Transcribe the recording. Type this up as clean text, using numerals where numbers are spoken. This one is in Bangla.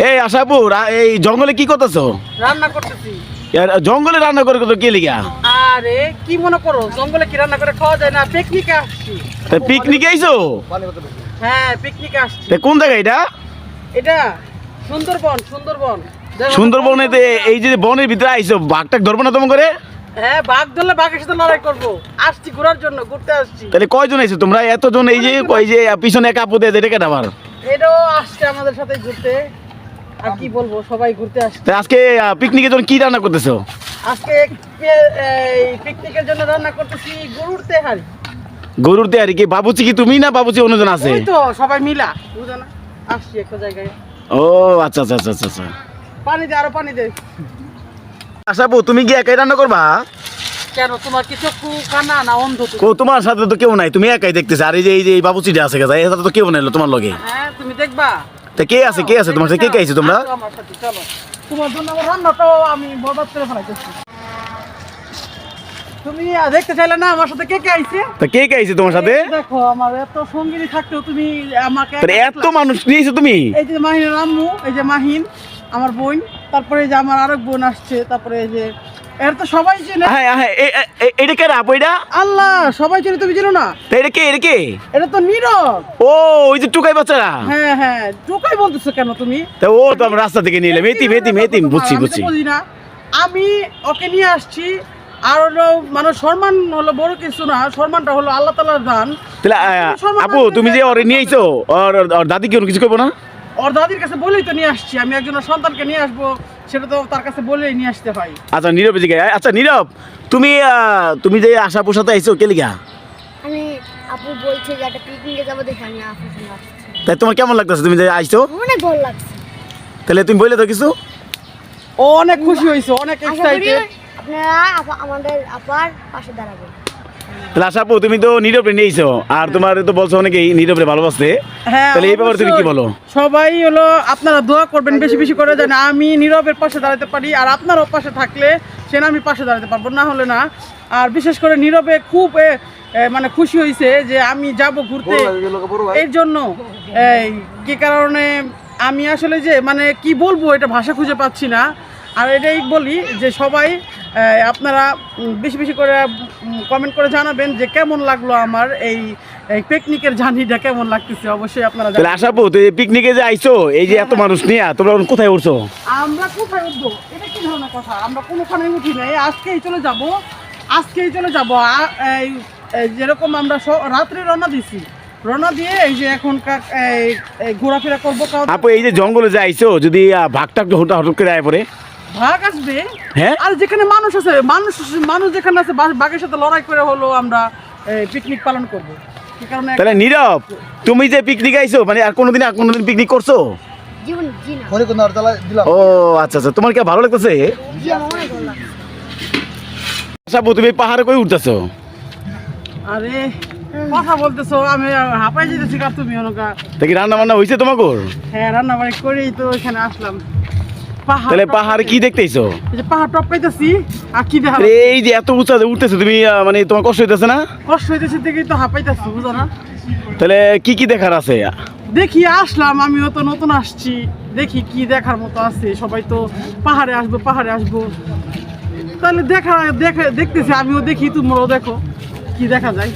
এই আশাপুর এই জঙ্গলে কি করতেছো? রান্না করতেছি। জঙ্গলে রান্না করে কে লিগা? আরে কি মনে করো জঙ্গলে কি রান্না করে খাওয়া যায় না? পিকনিকে আসছি। পিকনিকে আইছো? হ্যাঁ পিকনিকে আসছি। কোন জায়গা এটা? এটা সুন্দরবন। সুন্দরবন সুন্দরবনে এই যে বনের ভিতরে আইছো, বাঘটাক ধরবো না তোমার করে? হ্যাঁ বাঘ ধরলে বাঘের সাথে লড়াই করবো। আসছি ঘোরার জন্য, ঘুরতে আসছি। তাহলে কয়জন আইছো তোমরা এতজন? এই যে পিছনে এক আপু দেয়, এটা কেটা আবার? এটাও আসছে আমাদের সাথে ঘুরতে। আর কি বলবো, সবাই ঘুরতে আসছে। আজকে পিকনিকের জন্য কি রান্না করতেছো? আজকে এই পিকনিকের জন্য রান্না করতেছি গরুর তেহারি। গরুর তেহারি। কি বাবুচি কি তুমি না বাবুচি অন্যজন আছে? ওই তো সবাই মিলা, বুঝো না? আসছি একটা জায়গায়। ও আচ্ছা আচ্ছা আচ্ছা আচ্ছা। পানি দে, আরো পানি দে। আশাপু তুমি কি একাই রান্না করবা? কেন, তোমার কি চক্ষু কানা না অন্ধ তুমি? তোমার সাথে তো কেউ নাই, তুমি একাই দেখতেছ। আর এই বাবুচিটা আছে গেছে, এর সাথে তো কেউ নাই তোমার লগে। হ্যাঁ তুমি দেখবা। তা কে আছে তোমার সাথে? কে আইছো তোমরা? আসো আমার সাথে, চলো। তোমার জন্য আমার রান্নাটাও আমি বরবাদ করে ফেলাইতেছি। তুমি দেখতে চাইলে না আমার সাথে কে কে আইছে? তা কে আইছে তোমার সাথে? দেখো আমার এত সঙ্গিনী থাকতেও তুমি আমাকে এত মানুষ নিয়েছো তুমি? এই যে মাহিনের আম্মু, এই যে মাহিন আমার বোন, তারপরে এই যে আমার আরেক বোন আসছে, তারপরে এই যে এর তো সবাই চেনে। হ্যাঁ হ্যাঁ, এটা কে আপু? এটা আল্লাহ, সবাই চেনে, তুমি চেনো না? তা এটা কে? এটা তো নীরব। ও ওই যে টুকাই বাচ্চারা। হ্যাঁ হ্যাঁ, টোকাই বলতেছো কেন তুমি? তা ও তো আমরা রাস্তা থেকে নিয়ে এলাম। এতিম বুঝছি। আমি তো বুঝি না। আমি ওকে নিয়ে আসছি। আর হলো মানে সম্মান হলো বড় কিছু না, সম্মানটা হলো আল্লাহ তাআলার দান। তাহলে আপু তুমি যে ওরে নিয়ে আইছো, ওর দাদি কি কিছু করবো না? ওর দাদির কাছে বলেই তো নিয়ে আসছি। আমি একজনের সন্তানকে নিয়ে আসবো, সেটা তো তার কাছে বলেই নিয়ে আসতে হয়। আচ্ছা নীরব দিকে। আচ্ছা নীরব, তুমি যে আশাপুর সাথে আইছো কে লিগা? আমি আপু বলছে যে একটা পিকনিকে যাবো, দেখে আমি আপুর সঙ্গে আসছি। তাই তোমার কেমন লাগতেছে তুমি যে আইছো? অনেক ভালো লাগছে। তাহলে তুমি বললে তো কিছু। ও অনেক খুশি হয়েছে, অনেক আশা করি এক্সাইটেড। আপনারা আমাদের আপার পাশে দাঁড়াবেন। তাহলে আশাপু তুমি তো নীরবে নিয়েছো, আর তোমার তো বলছো অনেকেই নীরবে ভালোবাসতে। হ্যাঁ, তাহলে এই ব্যাপারে তুমি কি বলো? সবাই হলো আপনারা দোয়া করবেন বেশি বেশি করে, যেন আমি নীরবের পাশে দাঁড়াতে পারি। আর আপনারও পাশে থাকলে সেনা আমি পাশে দাঁড়াতে পারবো, না হলে না। আর বিশেষ করে নীরবে খুব মানে খুশি হয়েছে যে আমি যাব ঘুরতে। এর জন্য কি কারণে আমি আসলে যে মানে কি বলবো, এটা ভাষা খুঁজে পাচ্ছি না। আর এটাই বলি যে সবাই আপনারা বেশি বেশি করে কমেন্ট করে জানাবেন যে কেমন লাগলো আমার এই পিকনিকের জার্নিটা, কেমন লাগতেছে অবশ্যই আপনারা তাহলে আশাপু তুই পিকনিকে যে আইছো, এই যে এত মানুষ নিয়ে তোমরা কোথায় উঠছো? আমরা কোথায় উঠবো? এটা কি ধরনের কথা? আমরা কোনোখানে উঠি নাই, আজকেই চলে যাব। যেরকম আমরা রাত্রে রওনা দিয়ে এই যে এখন ঘোরাফেরা করবো। আপু এই যে জঙ্গলে যে আইছো, যদি ভাগটাক হঠাৎ করে আয় পড়ে? ভাগ আসবে। হ্যাঁ, আর যেখানে মানুষ আছে, মানুষ যেখানে আছে, বাঘের সাথে লড়াই করে হলো আমরা পিকনিক পালন করবো। কি কারণে? তাহলে নীরব, তুমি যে পিকনিক আইছো, মানে আর কোনোদিন পিকনিক করছো? জীবন জি না। ও আচ্ছা আচ্ছা, তোমার কি ভালো লাগতেছে? জি, আমার অনেক ভালো লাগছে। আশাপু তুমি পাহাড়ে কই উঠতেছো? আরে কথা বলতেছো, আমি হাঁপাই যেতেছি। কার তুমি অনকা? দেখি রান্না বান্না হয়েছে তোমাকে? হ্যাঁ, রান্না বাড়ি করেই তো এখানে আসলাম। তাহলে পাহাড়ে কি দেখতেছো? এই যে পাহাড় টপ পাইতেছি। আর কি দেখা? এই যে এত উঁচা উঠতেছো তুমি, মানে তোমার কষ্ট হইতেছে না? কষ্ট হইতেছে দেখেই তো হাঁপাইতেছি, বুঝো না? তাহলে কি দেখার আছে? দেখি আসলাম, আমিও তো নতুন আসছি, দেখি কি দেখার মতো আছে। সবাই তো পাহাড়ে আসবো। তাহলে দেখতেছি, আমিও দেখি, তোমরাও দেখো কি দেখা যায়।